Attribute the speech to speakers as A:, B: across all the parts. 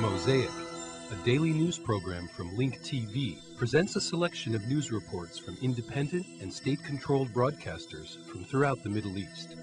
A: Mosaic, a daily news program from Link TV, presents a selection of news reports from independent and state-controlled broadcasters from throughout the Middle East.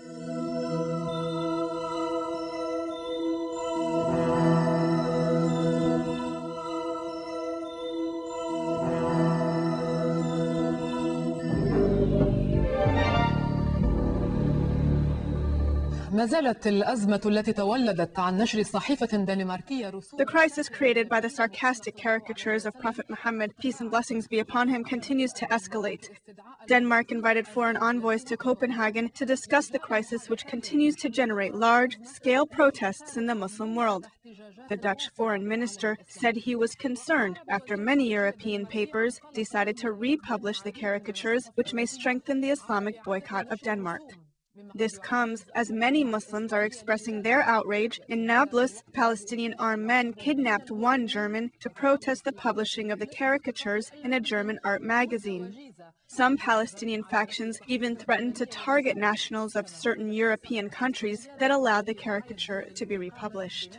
B: The crisis created by the sarcastic caricatures of Prophet Mohammed, peace and blessings be upon him, continues to escalate. Denmark invited foreign envoys to Copenhagen to discuss the crisis, which continues to generate large-scale protests in the Muslim world. The Dutch foreign minister said he was concerned after many European papers decided to republish the caricatures, which may strengthen the Islamic boycott of Denmark. This comes as many Muslims are expressing their outrage. In Nablus, Palestinian armed men kidnapped one German to protest the publishing of the caricatures in a German art magazine. Some Palestinian factions even threatened to target nationals of certain European countries that allowed the caricature to be republished.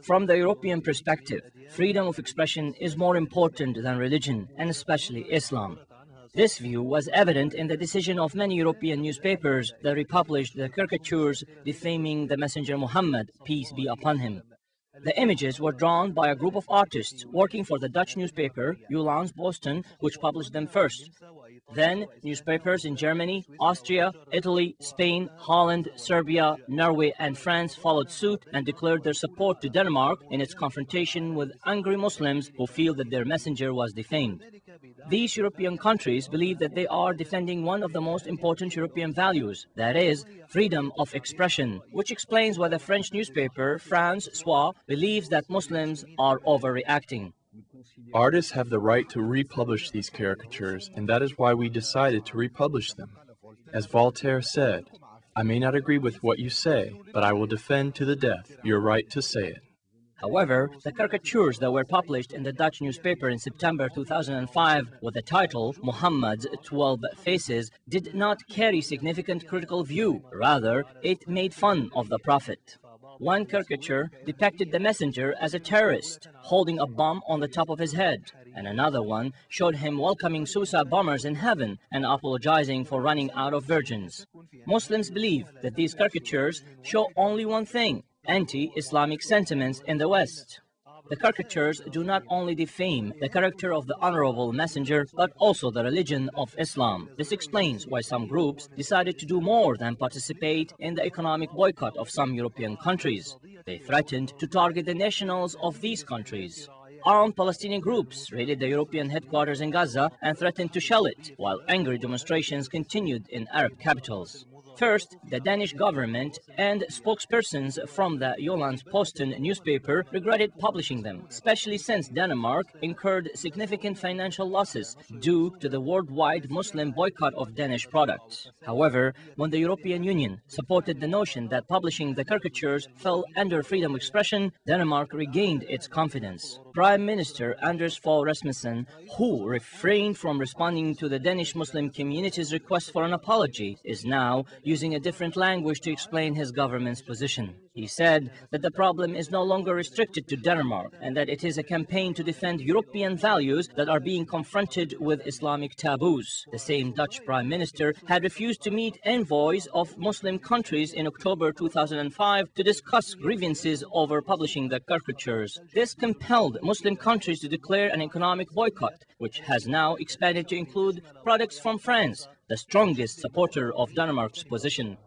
C: From the European perspective, freedom of expression is more important than religion, and especially Islam. This view was evident in the decision of many European newspapers that republished the caricatures defaming the Messenger Muhammad, peace be upon him. The images were drawn by a group of artists working for the Dutch newspaper Jyllands-Posten, which published them first. Then, newspapers in Germany, Austria, Italy, Spain, Holland, Serbia, Norway, and France followed suit and declared their support to Denmark in its confrontation with angry Muslims who feel that their messenger was defamed. These European countries believe that they are defending one of the most important European values, that is, freedom of expression, which explains why the French newspaper France Soir believes that Muslims are overreacting.
D: Artists have the right to republish these caricatures, and that is why we decided to republish them. As Voltaire said, "I may not agree with what you say, but I will defend to the death your right to say it."
C: However, the caricatures that were published in the Dutch newspaper in September 2005 with the title Muhammad's 12 Faces did not carry significant critical view. Rather, it made fun of the Prophet. One caricature depicted the messenger as a terrorist, holding a bomb on the top of his head, and another one showed him welcoming suicide bombers in heaven and apologizing for running out of virgins. Muslims believe that these caricatures show only one thing: anti-Islamic sentiments in the West. The caricatures do not only defame the character of the honorable messenger, but also the religion of Islam. This explains why some groups decided to do more than participate in the economic boycott of some European countries. They threatened to target the nationals of these countries. Armed Palestinian groups raided the European headquarters in Gaza and threatened to shell it, while angry demonstrations continued in Arab capitals. First, the Danish government and spokespersons from the Jyllands-Posten newspaper regretted publishing them, especially since Denmark incurred significant financial losses due to the worldwide Muslim boycott of Danish products. However, when the European Union supported the notion that publishing the caricatures fell under freedom of expression, Denmark regained its confidence. Prime Minister Anders Fogh Rasmussen, who refrained from responding to the Danish Muslim community's request for an apology, is now using a different language to explain his government's position. He said that the problem is no longer restricted to Denmark and that it is a campaign to defend European values that are being confronted with Islamic taboos. The same Dutch Prime Minister had refused to meet envoys of Muslim countries in October 2005 to discuss grievances over publishing the caricatures. This compelled Muslim countries to declare an economic boycott, which has now expanded to include products from France, the strongest supporter of Denmark's position.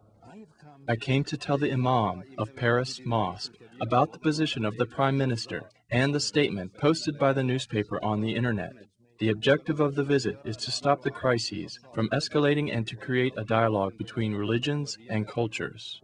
D: I came to tell the Imam of Paris Mosque about the position of the Prime Minister and the statement posted by the newspaper on the internet. The objective of the visit is to stop the crises from escalating and to create a dialogue between religions and cultures.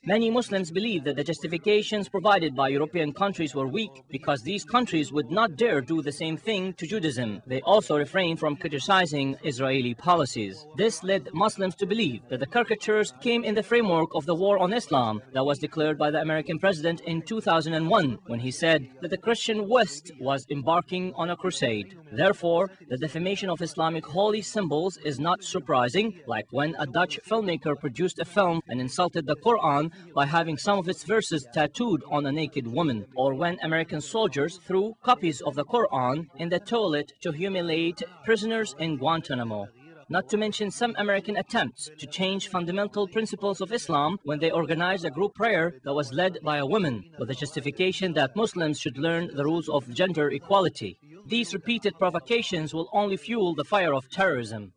C: Many Muslims believe that the justifications provided by European countries were weak because these countries would not dare do the same thing to Judaism. They also refrain from criticizing Israeli policies. This led Muslims to believe that the caricatures came in the framework of the war on Islam that was declared by the American president in 2001 when he said that the Christian West was embarking on a crusade. Therefore, the defamation of Islamic holy symbols is not surprising, like when a Dutch filmmaker produced a film and insulted the Quran by having some of its verses tattooed on a naked woman, or when American soldiers threw copies of the Quran in the toilet to humiliate prisoners in Guantanamo. Not to mention some American attempts to change fundamental principles of Islam when they organized a group prayer that was led by a woman, with the justification that Muslims should learn the rules of gender equality. These repeated provocations will only fuel the fire of terrorism.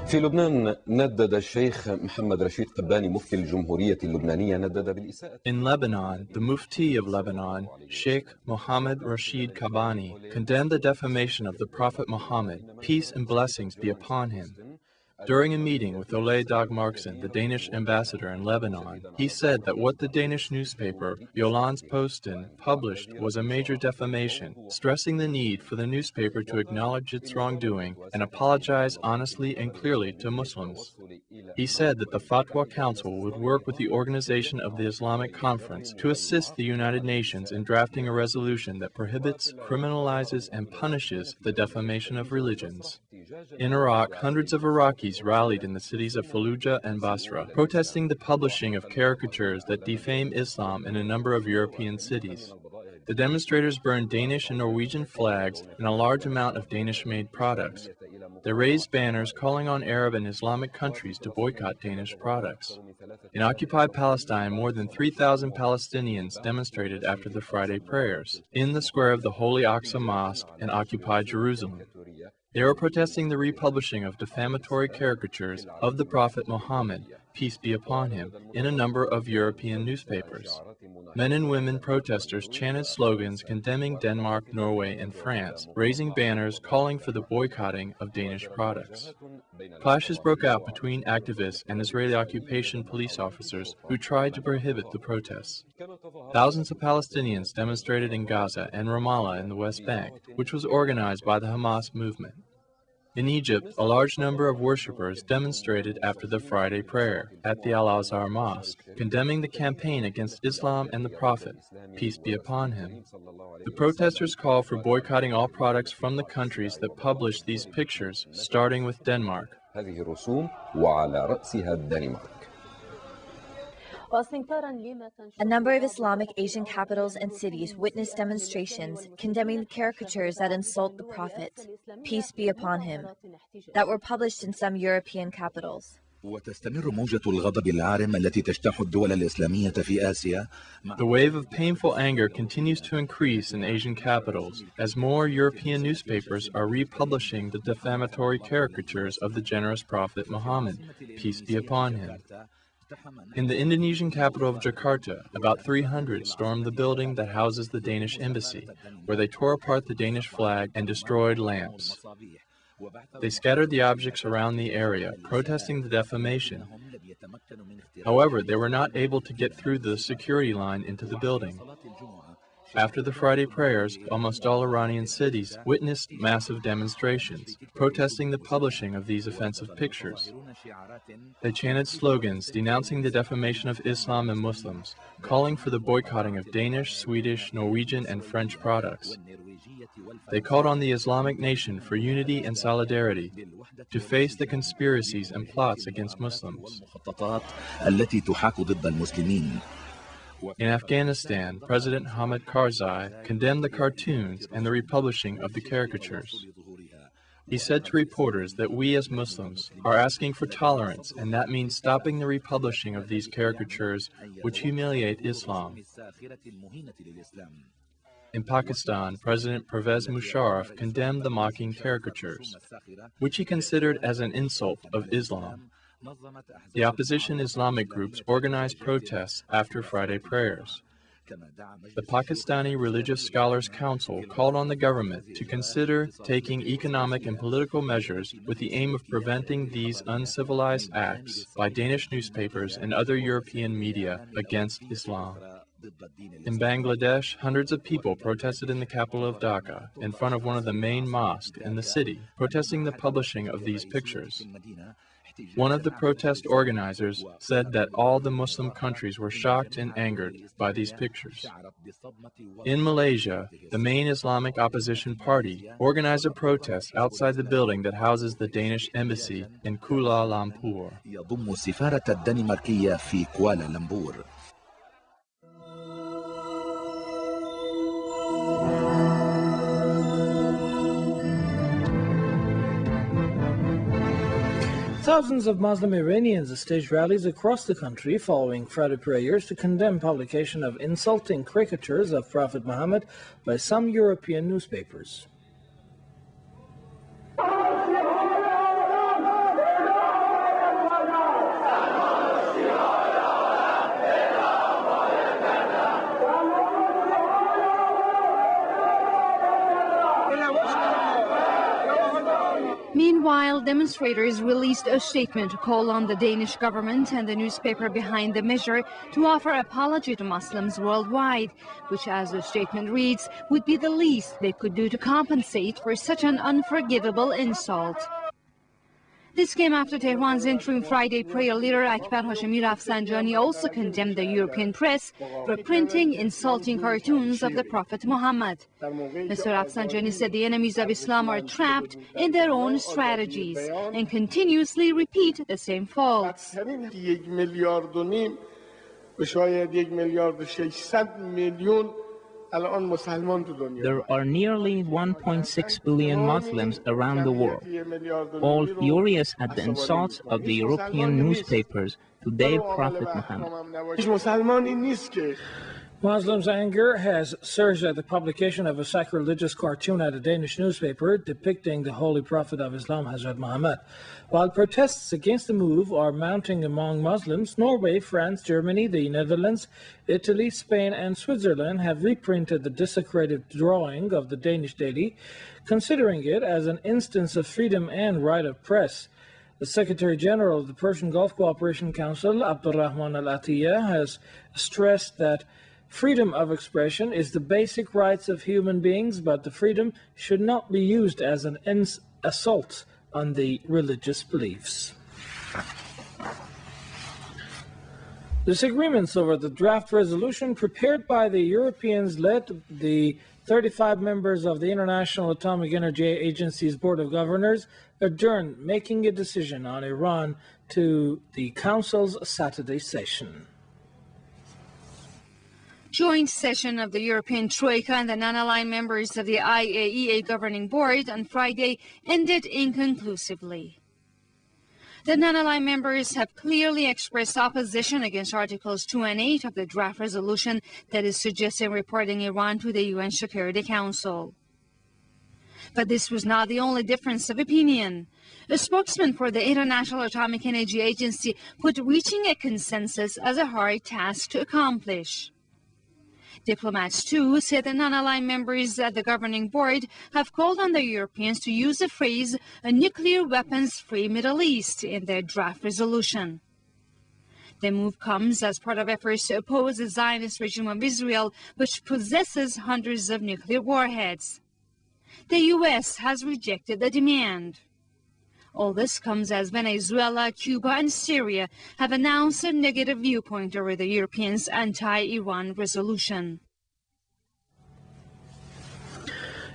E: في لبنان ندد الشيخ محمد رشيد قباني مفتي الجمهورية اللبنانية ندد بالإساءة.
D: In Lebanon, the Mufti of Lebanon, Sheikh Mohammed Rashid Kabani, condemned the defamation of the Prophet Muhammad, peace and blessings be upon him. During a meeting with Ole Dagmarksen, the Danish ambassador in Lebanon, he said that what the Danish newspaper Jyllands-Posten published was a major defamation, stressing the need for the newspaper to acknowledge its wrongdoing and apologize honestly and clearly to Muslims. He said that the Fatwa Council would work with the Organization of the Islamic Conference to assist the United Nations in drafting a resolution that prohibits, criminalizes, and punishes the defamation of religions. In Iraq, hundreds of Iraqis rallied in the cities of Fallujah and Basra, protesting the publishing of caricatures that defame Islam in a number of European cities. The demonstrators burned Danish and Norwegian flags and a large amount of Danish-made products. They raised banners calling on Arab and Islamic countries to boycott Danish products. In occupied Palestine, more than 3,000 Palestinians demonstrated after the Friday prayers in the square of the Holy Aqsa Mosque in occupied Jerusalem. They were protesting the republishing of defamatory caricatures of the Prophet Mohammed, peace be upon him, in a number of European newspapers. Men and women protesters chanted slogans condemning Denmark, Norway, and France, raising banners calling for the boycotting of Danish products. Clashes broke out between activists and Israeli occupation police officers who tried to prohibit the protests. Thousands of Palestinians demonstrated in Gaza and Ramallah in the West Bank, which was organized by the Hamas movement. In Egypt, a large number of worshippers demonstrated after the Friday prayer at the Al-Azhar Mosque, condemning the campaign against Islam and the Prophet, peace be upon him. The protesters called for boycotting all products from the countries that published these pictures, starting with Denmark.
F: A number of Islamic Asian capitals and cities witnessed demonstrations condemning the caricatures that insult the Prophet, peace be upon him, that were published in some European capitals.
G: وتستمر موجة الغضب العارم التي تجتاح الدول الإسلامية في آسيا.
D: The wave of painful anger continues to increase in Asian capitals as more European newspapers are republishing the defamatory caricatures of the generous Prophet Muhammad, peace be upon him. In the Indonesian capital of Jakarta, about 300 stormed the building that houses the Danish embassy, where they tore apart the Danish flag and destroyed lamps. They scattered the objects around the area, protesting the defamation. However, they were not able to get through the security line into the building. After the Friday prayers, almost all Iranian cities witnessed massive demonstrations, protesting the publishing of these offensive pictures. They chanted slogans denouncing the defamation of Islam and Muslims, calling for the boycotting of Danish, Swedish, Norwegian, and French products. They called on the Islamic nation for unity and solidarity to face the conspiracies and plots against Muslims. In Afghanistan, President Hamid Karzai condemned the cartoons and the republishing of the caricatures. He said to reporters that we as Muslims are asking for tolerance, and that means stopping the republishing of these caricatures which humiliate Islam. In Pakistan, President Pervez Musharraf condemned the mocking caricatures, which he considered as an insult of Islam. The opposition Islamic groups organized protests after Friday prayers. The Pakistani Religious Scholars Council called on the government to consider taking economic and political measures with the aim of preventing these uncivilized acts by Danish newspapers and other European media against Islam. In Bangladesh, hundreds of people protested in the capital of Dhaka in front of one of the main mosques in the city, protesting the publishing of these pictures. One of the protest organizers said that all the Muslim countries were shocked and angered by these pictures. In Malaysia, the main Islamic opposition party organized a protest outside the building that houses the Danish embassy in Kuala Lumpur.
G: يضم السفارة الدنماركية في كوالالمبور.
H: Thousands of Muslim Iranians staged rallies across the country following Friday prayers to condemn publication of insulting caricatures of Prophet Muhammad by some European newspapers.
I: Meanwhile, demonstrators released a statement to call on the Danish government and the newspaper behind the measure to offer apology to Muslims worldwide, which, as the statement reads, would be the least they could do to compensate for such an unforgivable insult. This came after Tehran's interim Friday prayer leader Akbar Hashemi Rafsanjani also condemned the European press for printing insulting cartoons of the Prophet Muhammad. Mr. Rafsanjani said the enemies of Islam are trapped in their own strategies and continuously repeat the same faults.
J: There are nearly 1.6 billion Muslims around the world, all furious at the insults of the European newspapers to their Prophet Muhammad.
H: Muslims' anger has surged at the publication of a sacrilegious cartoon at a Danish newspaper depicting the Holy Prophet of Islam, Hazrat Muhammad. While protests against the move are mounting among Muslims, Norway, France, Germany, the Netherlands, Italy, Spain, and Switzerland have reprinted the desecrated drawing of the Danish daily, considering it as an instance of freedom and right of press. The Secretary General of the Persian Gulf Cooperation Council, Abdurrahman Al-Atiyah, has stressed that freedom of expression is the basic rights of human beings, but the freedom should not be used as an assault on the religious beliefs. Disagreements over the draft resolution prepared by the Europeans led the 35 members of the International Atomic Energy Agency's Board of Governors adjourned, making a decision on Iran to the Council's Saturday session.
I: Joint session of the European Troika and the non-aligned members of the IAEA Governing Board on Friday ended inconclusively. The non-aligned members have clearly expressed opposition against Articles 2 and 8 of the draft resolution that is suggesting reporting Iran to the UN Security Council. But this was not the only difference of opinion. A spokesman for the International Atomic Energy Agency put reaching a consensus as a hard task to accomplish. Diplomats, too, said the non-aligned members at the governing board have called on the Europeans to use the phrase "a nuclear weapons-free Middle East" in their draft resolution. The move comes as part of efforts to oppose the Zionist regime of Israel, which possesses hundreds of nuclear warheads. The U.S. has rejected the demand. All this comes as Venezuela, Cuba, and Syria have announced a negative viewpoint over the Europeans' anti-Iran resolution.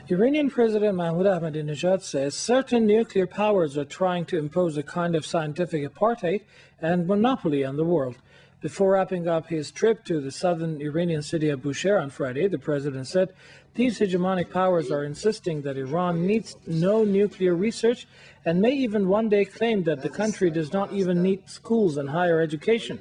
H: Iranian President Mahmoud Ahmadinejad says certain nuclear powers are trying to impose a kind of scientific apartheid and monopoly on the world. Before wrapping up his trip to the southern Iranian city of Bushehr on Friday, the president said these hegemonic powers are insisting that Iran needs no nuclear research and may even one day claim that the country does not even need schools and higher education.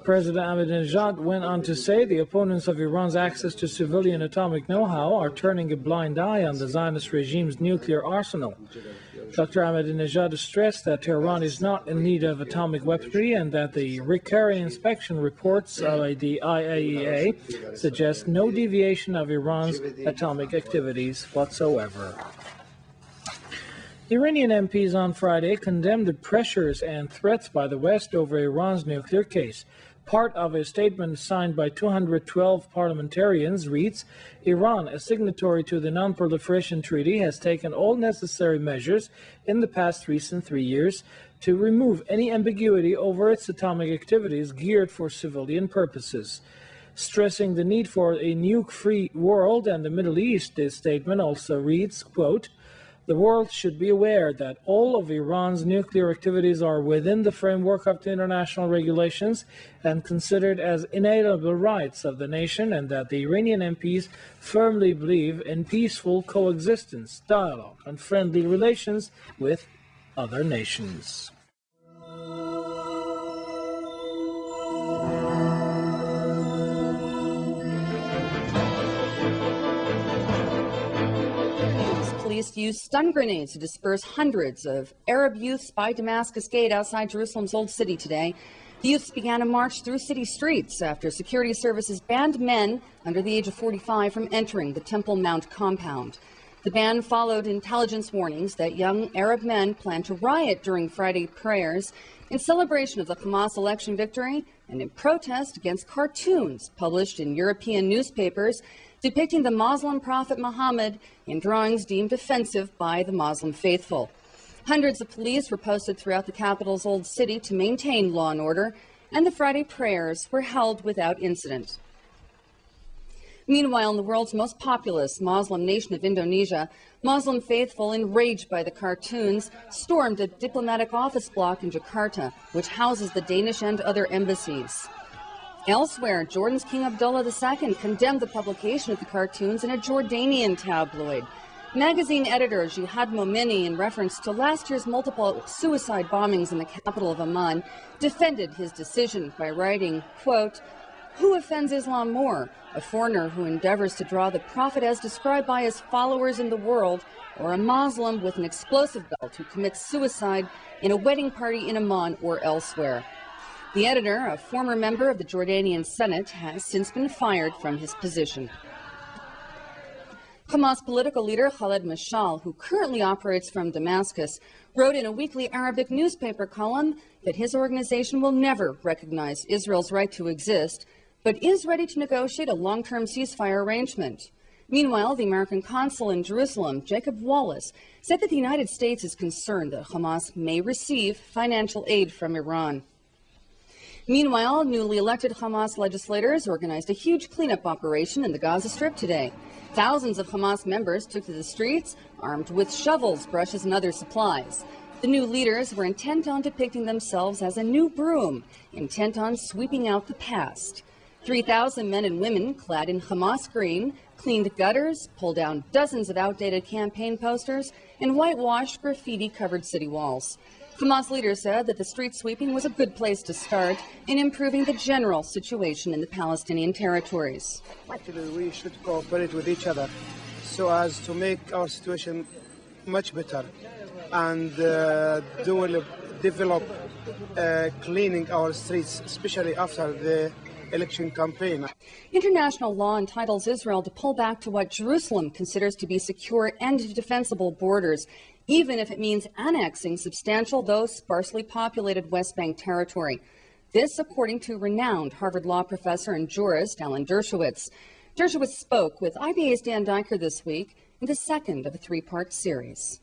H: President Ahmadinejad went on to say the opponents of Iran's access to civilian atomic know-how are turning a blind eye on the Zionist regime's nuclear arsenal. Dr. Ahmadinejad stressed that Tehran is not in need of atomic weaponry and that the recurring inspection reports by the IAEA suggest no deviation of Iran's atomic activities whatsoever. Iranian MPs on Friday condemned the pressures and threats by the West over Iran's nuclear case. Part of a statement signed by 212 parliamentarians reads, Iran, a signatory to the Non-Proliferation Treaty, has taken all necessary measures in the past recent 3 years to remove any ambiguity over its atomic activities geared for civilian purposes. Stressing the need for a nuke-free world and the Middle East, this statement also reads, quote, the world should be aware that all of Iran's nuclear activities are within the framework of the international regulations and considered as inalienable rights of the nation, and that the Iranian MPs firmly believe in peaceful coexistence, dialogue, and friendly relations with other nations.
K: Police used stun grenades to disperse hundreds of Arab youths by Damascus Gate outside Jerusalem's Old City today. The youths began a march through city streets after security services banned men under the age of 45 from entering the Temple Mount compound. The ban followed intelligence warnings that young Arab men plan to riot during Friday prayers in celebration of the Hamas election victory and in protest against cartoons published in European newspapers depicting the Muslim Prophet Mohammed in drawings deemed offensive by the Muslim faithful. Hundreds of police were posted throughout the capital's Old City to maintain law and order, and the Friday prayers were held without incident. Meanwhile, in the world's most populous Muslim nation of Indonesia, Muslim faithful, enraged by the cartoons, stormed a diplomatic office block in Jakarta, which houses the Danish and other embassies. Elsewhere, Jordan's King Abdullah II condemned the publication of the cartoons in a Jordanian tabloid. Magazine editor Jihad Momini, in reference to last year's multiple suicide bombings in the capital of Amman, defended his decision by writing, quote, who offends Islam more, a foreigner who endeavors to draw the Prophet as described by his followers in the world, or a Muslim with an explosive belt who commits suicide in a wedding party in Amman or elsewhere? The editor, a former member of the Jordanian Senate, has since been fired from his position. Hamas political leader Khaled Mashal, who currently operates from Damascus, wrote in a weekly Arabic newspaper column that his organization will never recognize Israel's right to exist, but is ready to negotiate a long-term ceasefire arrangement. Meanwhile, the American consul in Jerusalem, Jacob Wallace, said that the United States is concerned that Hamas may receive financial aid from Iran. Meanwhile, newly elected Hamas legislators organized a huge cleanup operation in the Gaza Strip today. Thousands of Hamas members took to the streets, armed with shovels, brushes, and other supplies. The new leaders were intent on depicting themselves as a new broom, intent on sweeping out the past. 3,000 men and women clad in Hamas green cleaned gutters, pulled down dozens of outdated campaign posters, and whitewashed graffiti-covered city walls. Hamas leaders said that the street sweeping was a good place to start in improving the general situation in the Palestinian territories.
L: Actually, we should cooperate with each other so as to make our situation much better and develop cleaning our streets, especially after the election campaign.
K: International law entitles Israel to pull back to what Jerusalem considers to be secure and defensible borders, even if it means annexing substantial, though sparsely populated West Bank territory. This, according to renowned Harvard law professor and jurist Alan Dershowitz. Dershowitz spoke with IBA's Dan Diker this week in the second of a three-part series.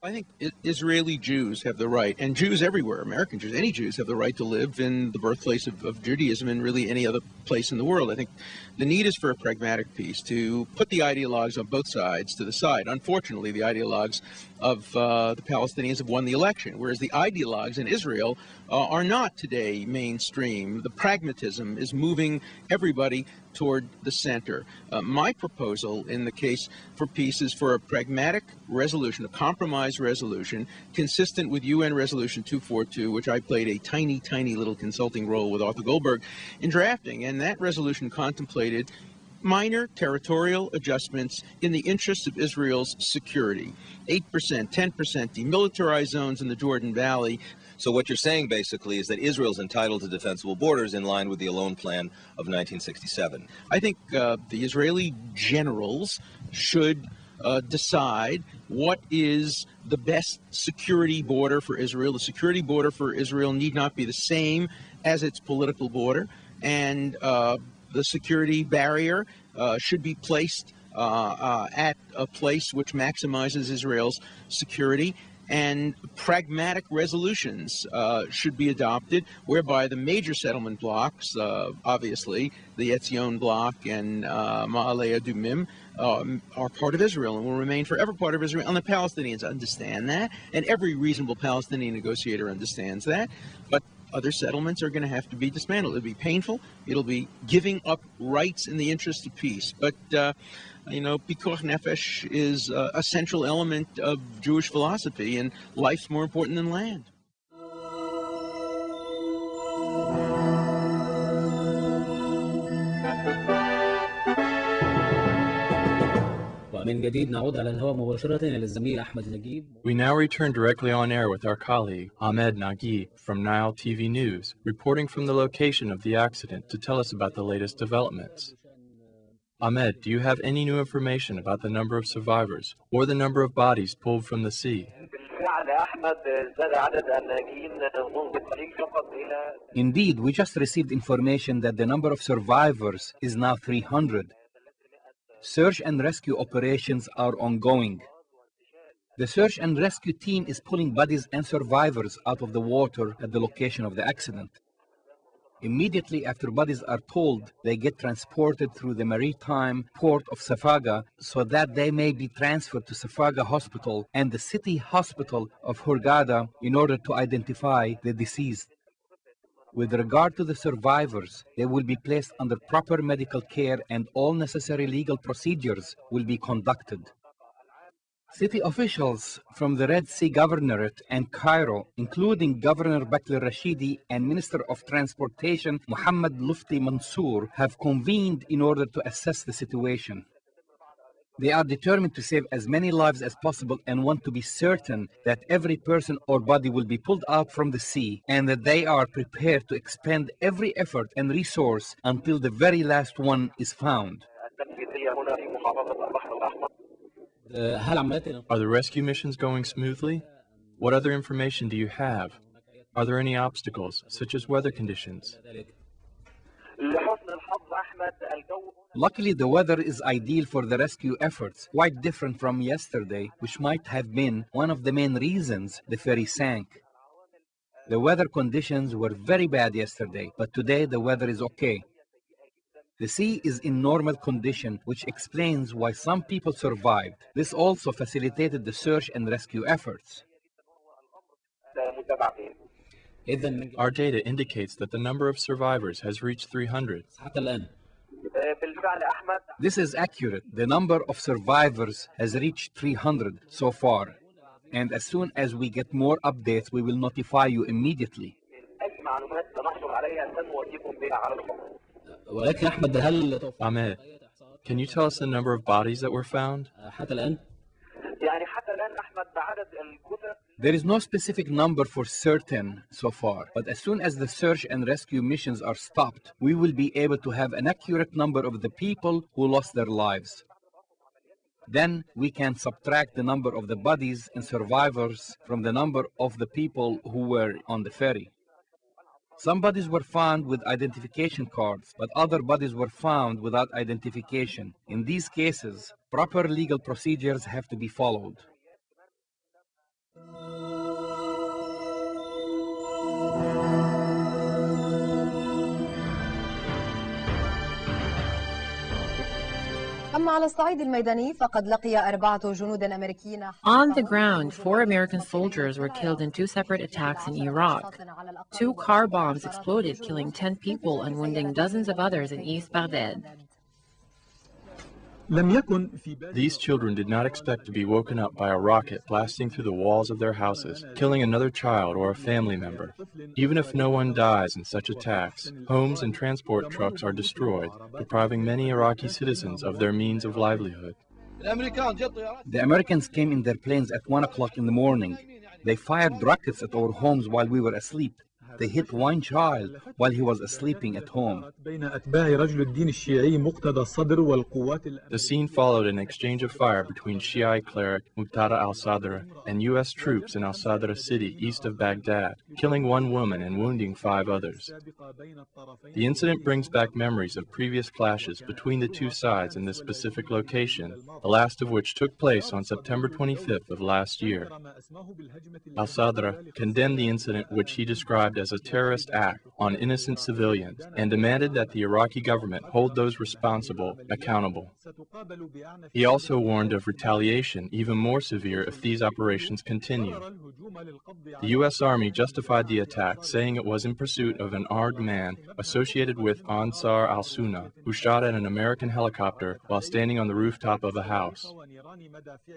M: I think Israeli Jews have the right, and Jews everywhere, American Jews, any Jews have the right to live in the birthplace of Judaism and really any other place in the world. I think the need is for a pragmatic peace, to put the ideologues on both sides to the side. Unfortunately, the ideologues of the Palestinians have won the election, whereas the ideologues in Israel are not today mainstream. The pragmatism is moving everybody toward the center. My proposal in the case for peace is for a pragmatic resolution, a compromise resolution, consistent with UN Resolution 242, which I played a tiny, tiny little consulting role with Arthur Goldberg in drafting. And that resolution contemplated minor territorial adjustments in the interests of Israel's security. 8%, 10% demilitarized zones in the Jordan Valley.
N: So what you're saying basically is that Israel's entitled to defensible borders in line with the Alone Plan of 1967.
M: I think the Israeli generals should decide what is the best security border for Israel. The security border for Israel need not be the same as its political border, and the security barrier should be placed at a place which maximizes Israel's security, and pragmatic resolutions should be adopted whereby the major settlement blocks, obviously the Etzion bloc and Ma'aleh Adumim, are part of Israel and will remain forever part of Israel. And the Palestinians understand that, and every reasonable Palestinian negotiator understands that. But other settlements are going to have to be dismantled. It'll be painful. It'll be giving up rights in the interest of peace. But, Pikuach Nefesh is a central element of Jewish philosophy, and life's more important than land.
D: We now return directly on air with our colleague, Ahmed Nagy, from Nile TV News, reporting from the location of the accident to tell us about the latest developments. Ahmed, do you have any new information about the number of survivors or the number of bodies pulled from the sea?
O: Indeed, we just received information that the number of survivors is now 300. Search and rescue operations are ongoing. The search and rescue team is pulling bodies and survivors out of the water at the location of the accident. Immediately after bodies are pulled, they get transported through the maritime port of Safaga so that they may be transferred to Safaga Hospital and the city hospital of Hurghada in order to identify the deceased. With regard to the survivors, they will be placed under proper medical care and all necessary legal procedures will be conducted. City officials from the Red Sea Governorate and Cairo, including Governor Bakr Rashidi and Minister of Transportation Mohammed Lufti Mansour, have convened in order to assess the situation. They are determined to save as many lives as possible and want to be certain that every person or body will be pulled out from the sea and that they are prepared to expend every effort and resource until the very last one is found.
D: Are the rescue missions going smoothly? What other information do you have? Are there any obstacles, such as weather conditions?
O: Luckily, the weather is ideal for the rescue efforts, quite different from yesterday, which might have been one of the main reasons the ferry sank. The weather conditions were very bad yesterday, but today the weather is okay. The sea is in normal condition, which explains why some people survived. This also facilitated the search and rescue efforts.
D: Our data indicates that the number of survivors has reached 300.
O: This is accurate. The number of survivors has reached 300 so far. And as soon as we get more updates, we will notify you immediately.
D: Ahmed, can you tell us the number of bodies that were found?
O: There is no specific number for certain so far, but as soon as the search and rescue missions are stopped, we will be able to have an accurate number of the people who lost their lives. Then we can subtract the number of the bodies and survivors from the number of the people who were on the ferry. Some bodies were found with identification cards, but other bodies were found without identification. In these cases, proper legal procedures have to be followed.
P: On the ground, 4 American soldiers were killed in 2 separate attacks in Iraq. 2 car bombs exploded, killing 10 people and wounding dozens of others in East Baghdad.
D: These children did not expect to be woken up by a rocket blasting through the walls of their houses, killing another child or a family member. Even if no one dies in such attacks, homes and transport trucks are destroyed, depriving many Iraqi citizens of their means of livelihood.
O: The Americans came in their planes at 1 o'clock in the morning. They fired rockets at our homes while we were asleep. They hit one child while he was sleeping at home.
D: The scene followed an exchange of fire between Shiite cleric Muqtada al-Sadr and U.S. troops in al-Sadr city east of Baghdad, killing 1 woman and wounding 5 others. The incident brings back memories of previous clashes between the 2 sides in this specific location, the last of which took place on September 25th of last year. Al-Sadr condemned the incident, which he described as a terrorist act on innocent civilians, and demanded that the Iraqi government hold those responsible accountable. He also warned of retaliation even more severe if these operations continue. The U.S. Army justified the attack, saying it was in pursuit of an armed man associated with Ansar al-Sunnah, who shot at an American helicopter while standing on the rooftop of a house.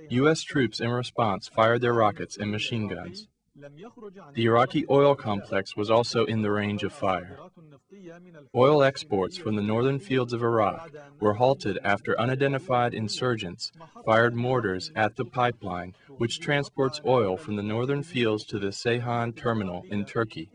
D: U.S. troops in response fired their rockets and machine guns. The Iraqi oil complex was also in the range of fire. Oil exports from the northern fields of Iraq were halted after unidentified insurgents fired mortars at the pipeline which transports oil from the northern fields to the Ceyhan terminal in Turkey.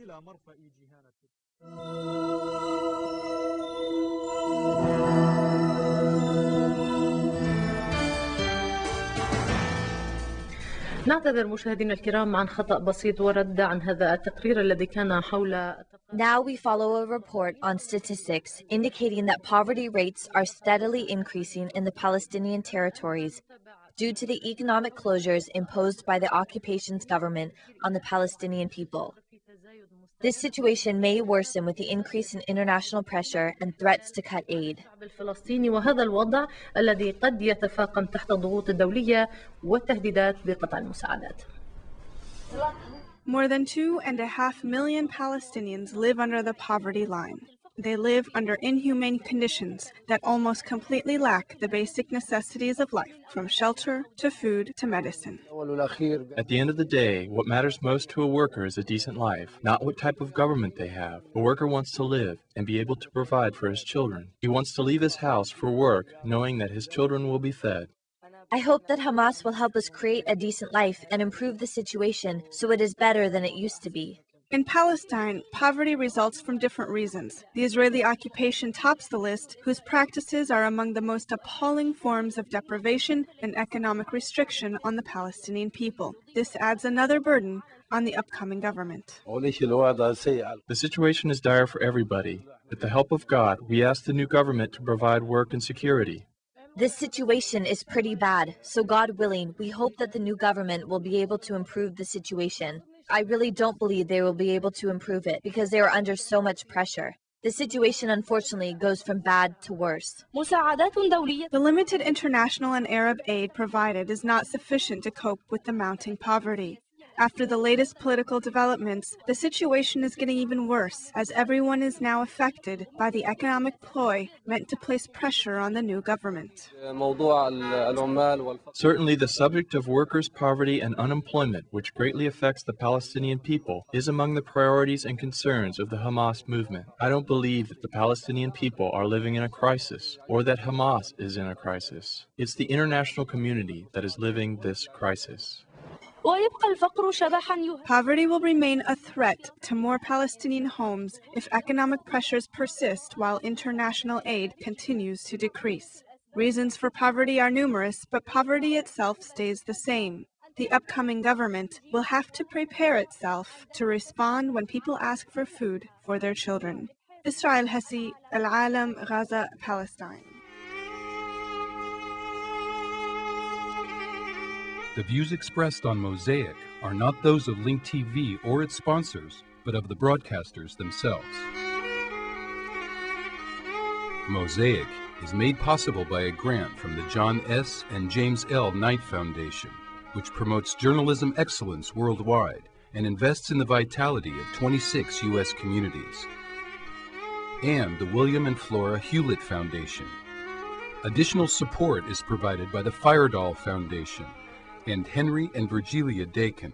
P: نعتذر مشاهدينا الكرام عن خطأ بسيط ورد عن هذا التقرير الذي كان حول.
F: Now we follow a report on statistics indicating that poverty rates are steadily increasing in the Palestinian territories due to the economic closures imposed by the occupation's government on the Palestinian people. This situation may worsen with the increase in international pressure and threats to cut aid.
P: الفلسطيني وهذا الوضع الذي قد يتفاقم تحت الضغوط الدولية والتهديدات بقطع المساعدات.
B: More than 2.5 million Palestinians live under the poverty line. They live under inhumane conditions that almost completely lack the basic necessities of life, from shelter to food to medicine.
D: At the end of the day, what matters most to a worker is a decent life, not what type of government they have. A worker wants to live and be able to provide for his children. He wants to leave his house for work, knowing that his children will be fed.
F: I hope that Hamas will help us create a decent life and improve the situation so it is better than it used to be.
B: In Palestine, poverty results from different reasons. The Israeli occupation tops the list, whose practices are among the most appalling forms of deprivation and economic restriction on the Palestinian people. This adds another burden on the upcoming government.
D: The situation is dire for everybody. With the help of God, we ask the new government to provide work and security.
F: This situation is pretty bad, so God willing, we hope that the new government will be able to improve the situation. I really don't believe they will be able to improve it because they are under so much pressure. The situation, unfortunately, goes from bad to worse.
B: The limited international and Arab aid provided is not sufficient to cope with the mounting poverty. After the latest political developments, the situation is getting even worse, as everyone is now affected by the economic ploy meant to place pressure on the new government.
D: Certainly, the subject of workers' poverty and unemployment, which greatly affects the Palestinian people, is among the priorities and concerns of the Hamas movement. I don't believe that the Palestinian people are living in a crisis, or that Hamas is in a crisis. It's the international community that is living this crisis.
B: Poverty will remain a threat to more Palestinian homes if economic pressures persist while international aid continues to decrease. Reasons for poverty are numerous, but poverty itself stays the same. The upcoming government will have to prepare itself to respond when people ask for food for their children. Israel Hassi, Al-Alam, Gaza, Palestine.
A: The views expressed on Mosaic are not those of Link TV or its sponsors, but of the broadcasters themselves. Mosaic is made possible by a grant from the John S. and James L. Knight Foundation, which promotes journalism excellence worldwide and invests in the vitality of 26 U.S. communities. And the William and Flora Hewlett Foundation. Additional support is provided by the Firedoll Foundation and Henry and Virgilia Dakin.